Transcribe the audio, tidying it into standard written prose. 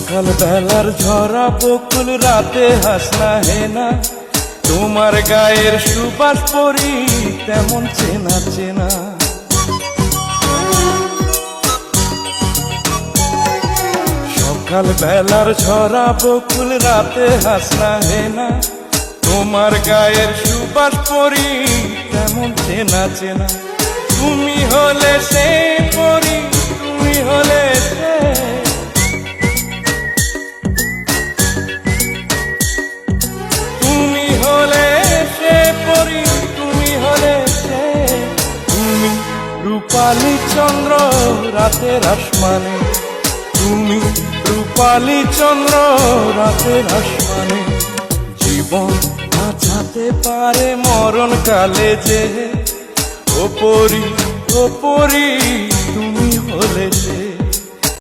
সকাল বেলার ঝরা বকুল রাতে হাসনা হেনা, তোমার গায়ের সুবাস পরি তেমন চেনা চেনা। সকাল বেলার ঝরা বকুল রাতে হাসনা হেনা, তোমার গায়ের সুবাস পরি তেমন চেনা চেনা। তুমি হলে সে পরি, তুমি হলে সে, তুমি হলে সে পরি, তুমি হলে সে। তুমি রূপালী চন্দ্র রাতের আসমানে, তুমি রূপালী চন্দ্র রাতের আসমানে। জীবন বাঁচাতে পারে মরণ কালে যে, ও পরি, ও পরি, তুমি হলে যে।